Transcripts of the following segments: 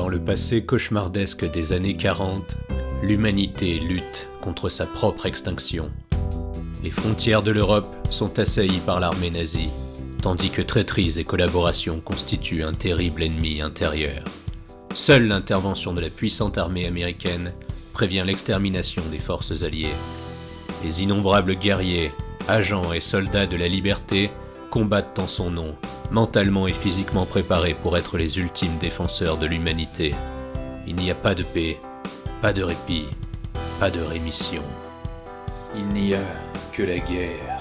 Dans le passé cauchemardesque des années 40, l'humanité lutte contre sa propre extinction. Les frontières de l'Europe sont assaillies par l'armée nazie, tandis que traîtrise et collaboration constituent un terrible ennemi intérieur. Seule l'intervention de la puissante armée américaine prévient l'extermination des forces alliées. Les innombrables guerriers, agents et soldats de la liberté combattent en son nom, mentalement et physiquement préparés pour être les ultimes défenseurs de l'humanité. Il n'y a pas de paix, pas de répit, pas de rémission. Il n'y a que la guerre.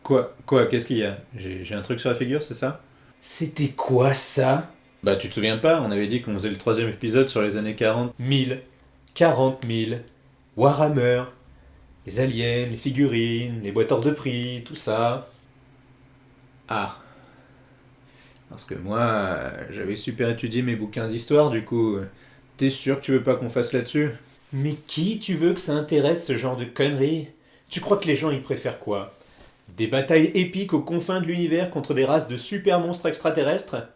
Quoi, qu'est-ce qu'il y a? J'ai un truc sur la figure, c'est ça? C'était quoi ça? Bah tu te souviens pas, on avait dit qu'on faisait le 3e épisode sur les années 40. 1000, 40 000, Warhammer, les aliens, les figurines, les boîtes hors de prix, tout ça. Ah. Parce que moi, j'avais super étudié mes bouquins d'histoire, du coup, t'es sûr que tu veux pas qu'on fasse là-dessus? Mais qui tu veux que ça intéresse ce genre de conneries? Tu crois que les gens ils préfèrent quoi? Des batailles épiques aux confins de l'univers contre des races de super monstres extraterrestres?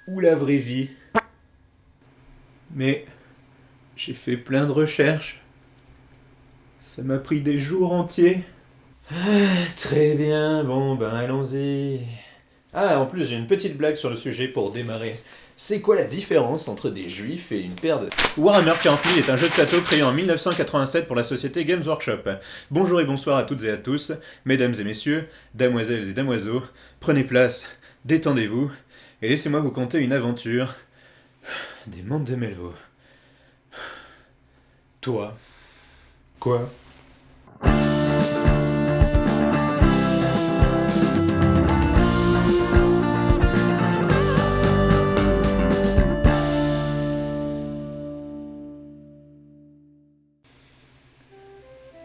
Ou la vraie vie? Mais j'ai fait plein de recherches. Ça m'a pris des jours entiers. Très bien, bon ben allons-y. Ah, en plus j'ai une petite blague sur le sujet pour démarrer. C'est quoi la différence entre des juifs et une paire de... Warhammer 40 000 est un jeu de plateau créé en 1987 pour la société Games Workshop. Bonjour et bonsoir à toutes et à tous, mesdames et messieurs, damoiselles et damoiseaux, prenez place, détendez-vous, et laissez-moi vous conter une aventure des mondes de Melvaux. Toi. Quoi?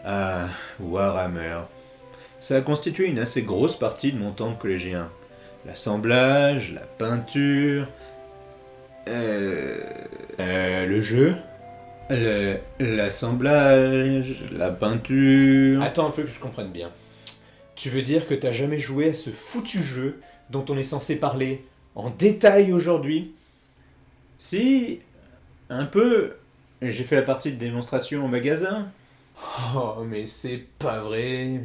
Ah, Warhammer. Ça a constitué une assez grosse partie de mon temps de collégien. L'assemblage, la peinture... le jeu... L'assemblage, la peinture... Attends un peu que je comprenne bien. Tu veux dire que t'as jamais joué à ce foutu jeu dont on est censé parler en détail aujourd'hui? Si, un peu. J'ai fait la partie de démonstration au magasin. Oh, mais c'est pas vrai,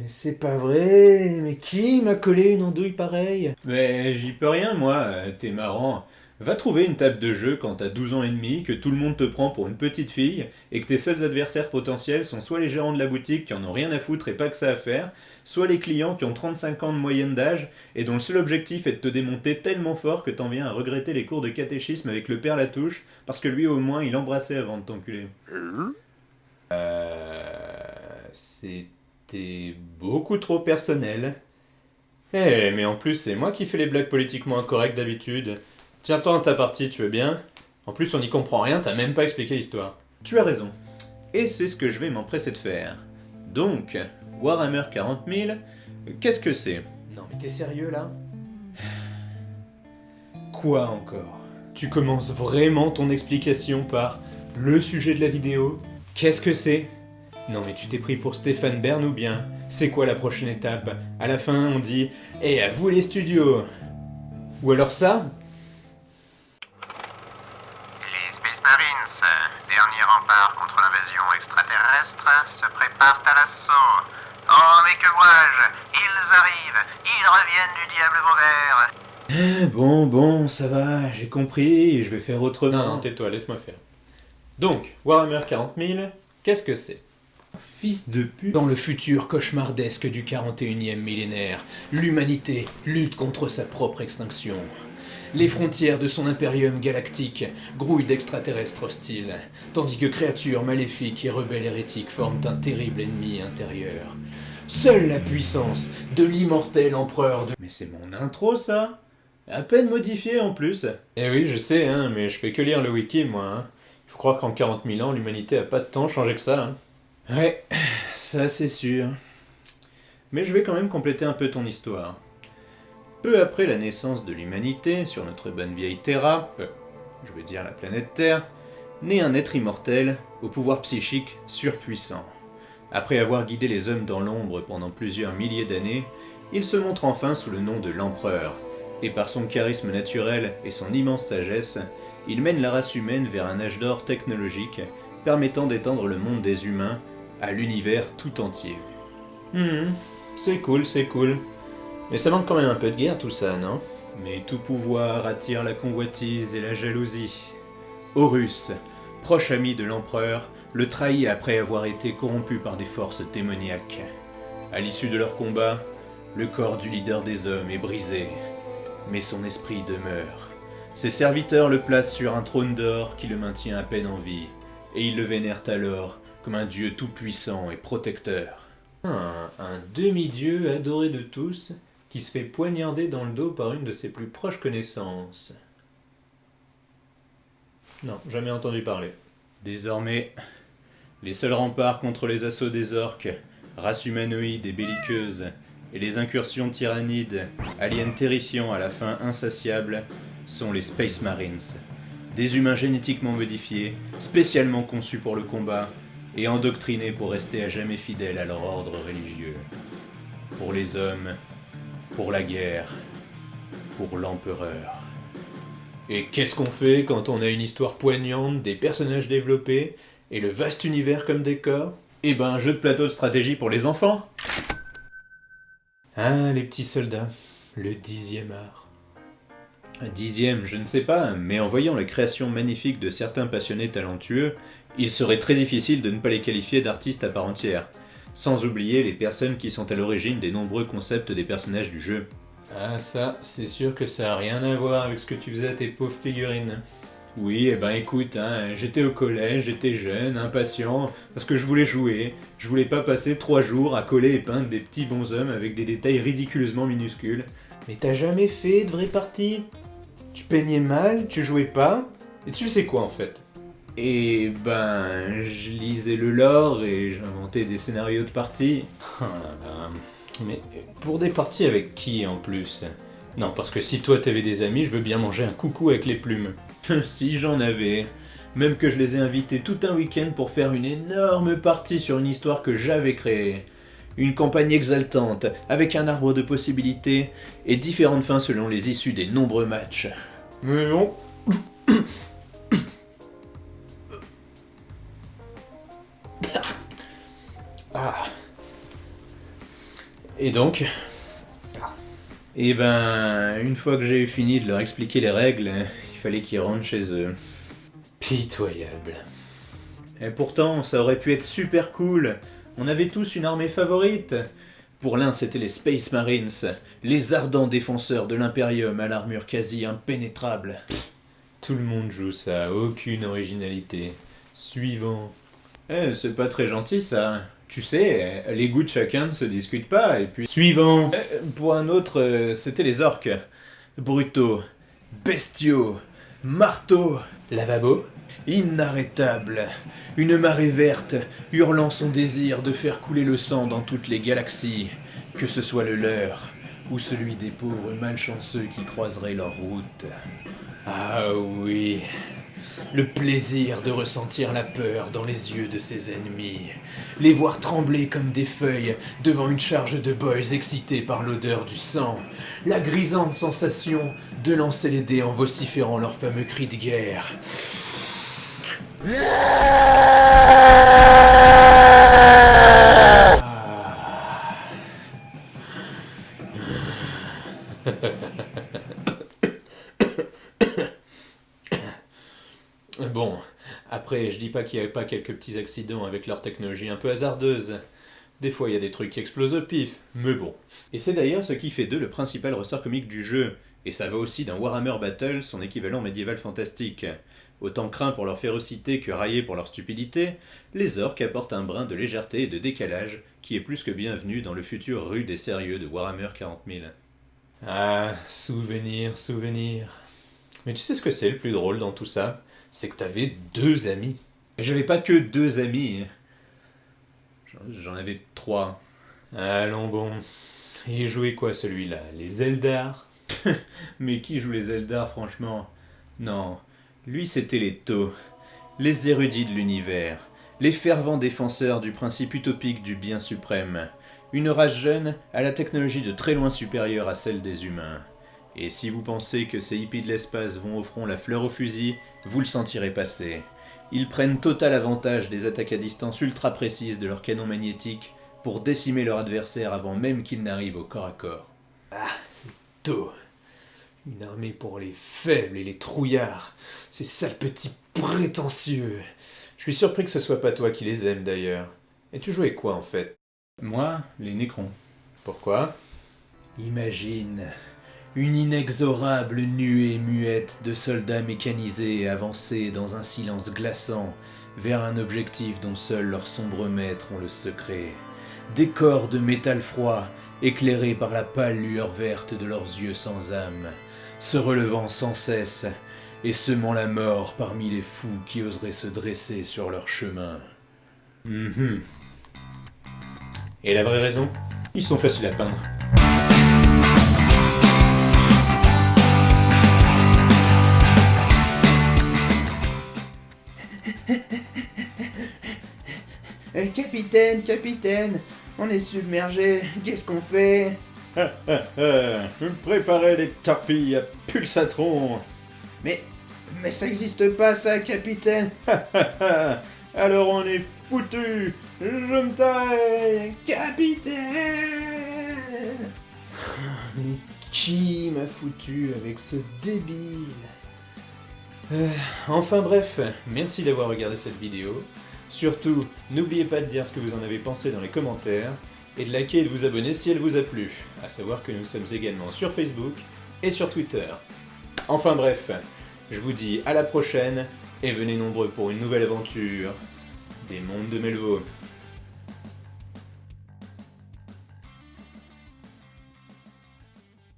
mais qui m'a collé une andouille pareille? Mais j'y peux rien, moi, t'es marrant. Va trouver une table de jeu quand t'as 12 ans et demi, que tout le monde te prend pour une petite fille, et que tes seuls adversaires potentiels sont soit les gérants de la boutique qui en ont rien à foutre et pas que ça à faire, soit les clients qui ont 35 ans de moyenne d'âge, et dont le seul objectif est de te démonter tellement fort que t'en viens à regretter les cours de catéchisme avec le père Latouche, parce que lui au moins il embrassait avant de t'enculer. C'était beaucoup trop personnel. Eh, mais en plus, c'est moi qui fais les blagues politiquement incorrectes d'habitude. Tiens-toi dans ta partie, tu veux bien? En plus, on n'y comprend rien, t'as même pas expliqué l'histoire. Tu as raison. Et c'est ce que je vais m'empresser de faire. Donc, Warhammer 40 000, qu'est-ce que c'est? Non mais t'es sérieux là? Quoi encore? Tu commences vraiment ton explication par le sujet de la vidéo? Qu'est-ce que c'est? Non mais tu t'es pris pour Stéphane Bern ou bien? C'est quoi la prochaine étape? À la fin on dit « Et à vous les studios !» Ou alors ça? Les Space Marines, dernier rempart contre l'invasion extraterrestre, se préparent à l'assaut. Oh mais que vois-je? Ils arrivent, ils reviennent du diable vauvert. Bon, ça va, j'ai compris, je vais faire autrement. Non, tais-toi, laisse-moi faire. Donc, Warhammer 40 000, qu'est-ce que c'est? Fils de pute. Dans le futur cauchemardesque du 41e millénaire, l'humanité lutte contre sa propre extinction. Les frontières de son impérium galactique grouillent d'extraterrestres hostiles, tandis que créatures maléfiques et rebelles hérétiques forment un terrible ennemi intérieur. Seule la puissance de l'immortel empereur de... Mais c'est mon intro ça? À peine modifié en plus. Eh oui, je sais, hein, mais je fais que lire le wiki, moi. Hein. Faut croire qu'en 40 000 ans, l'humanité a pas de temps changé que ça. Hein. Ouais, ça c'est sûr. Mais je vais quand même compléter un peu ton histoire. Peu après la naissance de l'humanité sur notre bonne vieille Terra, je veux dire la planète Terre, naît un être immortel au pouvoir psychique surpuissant. Après avoir guidé les hommes dans l'ombre pendant plusieurs milliers d'années, il se montre enfin sous le nom de l'Empereur, et par son charisme naturel et son immense sagesse, il mène la race humaine vers un âge d'or technologique permettant d'étendre le monde des humains à l'univers tout entier. C'est cool, c'est cool. Mais ça manque quand même un peu de guerre tout ça, non? Mais tout pouvoir attire la convoitise et la jalousie. Horus, proche ami de l'empereur, le trahit après avoir été corrompu par des forces démoniaques. À l'issue de leur combat, le corps du leader des hommes est brisé, mais son esprit demeure. Ses serviteurs le placent sur un trône d'or qui le maintient à peine en vie, et ils le vénèrent alors comme un dieu tout-puissant et protecteur. Un demi-dieu adoré de tous, qui se fait poignarder dans le dos par une de ses plus proches connaissances. Non, jamais entendu parler. Désormais, les seuls remparts contre les assauts des orques, race humanoïde et belliqueuse, et les incursions tyrannides, aliens terrifiants à la fin insatiable, sont les Space Marines. Des humains génétiquement modifiés, spécialement conçus pour le combat, et endoctrinés pour rester à jamais fidèles à leur ordre religieux. Pour les hommes, pour la guerre, pour l'empereur. Et qu'est-ce qu'on fait quand on a une histoire poignante, des personnages développés, et le vaste univers comme décor? Eh ben, un jeu de plateau de stratégie pour les enfants. Ah, les petits soldats, le 10e art. Un 10e, je ne sais pas, mais en voyant la création magnifique de certains passionnés talentueux, il serait très difficile de ne pas les qualifier d'artistes à part entière, sans oublier les personnes qui sont à l'origine des nombreux concepts des personnages du jeu. Ah ça, c'est sûr que ça a rien à voir avec ce que tu faisais à tes pauvres figurines. Oui, eh ben écoute, j'étais au collège, j'étais jeune, impatient, parce que je voulais jouer, je voulais pas passer 3 jours à coller et peindre des petits bonshommes avec des détails ridiculeusement minuscules. Mais t'as jamais fait de vraie partie? Tu peignais mal, tu jouais pas, et tu sais quoi en fait? Et ben, je lisais le lore et j'inventais des scénarios de parties. Mais pour des parties avec qui en plus? Non, parce que si toi t'avais des amis, je veux bien manger un coucou avec les plumes. Si j'en avais. Même que je les ai invités tout un week-end pour faire une énorme partie sur une histoire que j'avais créée. Une campagne exaltante, avec un arbre de possibilités, et différentes fins selon les issues des nombreux matchs. Mais bon... Ah. Et donc? Et ben, une fois que j'ai eu fini de leur expliquer les règles, il fallait qu'ils rentrent chez eux. Pitoyable. Et pourtant, ça aurait pu être super cool. On avait tous une armée favorite. Pour l'un, c'était les Space Marines, les ardents défenseurs de l'Imperium à l'armure quasi impénétrable. Tout le monde joue ça, aucune originalité. Suivant. C'est pas très gentil ça. Tu sais, les goûts de chacun ne se discutent pas, et puis... Suivant. Pour un autre, c'était les orques. Brutaux, bestiaux, marteaux, Lavabo. inarrêtables. Une marée verte, hurlant son désir de faire couler le sang dans toutes les galaxies, que ce soit le leur, ou celui des pauvres malchanceux qui croiseraient leur route. Ah oui, le plaisir de ressentir la peur dans les yeux de ses ennemis, les voir trembler comme des feuilles devant une charge de boys excités par l'odeur du sang, la grisante sensation de lancer les dés en vociférant leur fameux cri de guerre. Bon, après, je dis pas qu'il y avait pas quelques petits accidents avec leur technologie un peu hasardeuse. Des fois, il y a des trucs qui explosent au pif, mais bon. Et c'est d'ailleurs ce qui fait d'eux le principal ressort comique du jeu, et ça va aussi d'un Warhammer Battle, son équivalent médiéval fantastique. Autant craint pour leur férocité que raillé pour leur stupidité, les orques apportent un brin de légèreté et de décalage qui est plus que bienvenu dans le futur rude et sérieux de Warhammer 40 000. Ah, souvenir, souvenir. Mais tu sais ce que c'est le plus drôle dans tout ça? C'est que t'avais 2 amis. Et j'avais pas que 2 amis. J'en avais 3. Allons bon. Et il jouait quoi celui-là? Les Eldar? Mais qui joue les Eldar franchement? Non, lui c'était les Tau, les érudits de l'univers, Les fervents défenseurs du principe utopique du bien suprême. Une race jeune à la technologie de très loin supérieure à celle des humains. Et si vous pensez que ces hippies de l'espace vont au front la fleur au fusil, vous le sentirez passer. Ils prennent total avantage des attaques à distance ultra précises de leurs canons magnétiques pour décimer leur adversaire avant même qu'ils n'arrivent au corps à corps. Ah, tôt. Une armée pour les faibles et les trouillards. Ces sales petits prétentieux. Je suis surpris que ce soit pas toi qui les aimes d'ailleurs. Et tu jouais quoi en fait? Moi, les Nécrons. Pourquoi? Imagine une inexorable nuée muette de soldats mécanisés avancés dans un silence glaçant vers un objectif dont seuls leurs sombres maîtres ont le secret. Des corps de métal froid éclairés par la pâle lueur verte de leurs yeux sans âme, se relevant sans cesse et semant la mort parmi les fous qui oseraient se dresser sur leur chemin. Et la vraie raison? Ils sont faciles à peindre. Capitaine, on est submergé, qu'est-ce qu'on fait? Préparez les torpilles à pulsatron. Mais ça existe pas ça, capitaine. Alors on est foutu. Je me taille. Capitaine. Mais qui m'a foutu avec ce débile? Enfin bref, merci d'avoir regardé cette vidéo. Surtout, n'oubliez pas de dire ce que vous en avez pensé dans les commentaires, et de liker et de vous abonner si elle vous a plu, à savoir que nous sommes également sur Facebook et sur Twitter. Enfin bref, je vous dis à la prochaine, et venez nombreux pour une nouvelle aventure des mondes de Melvaux.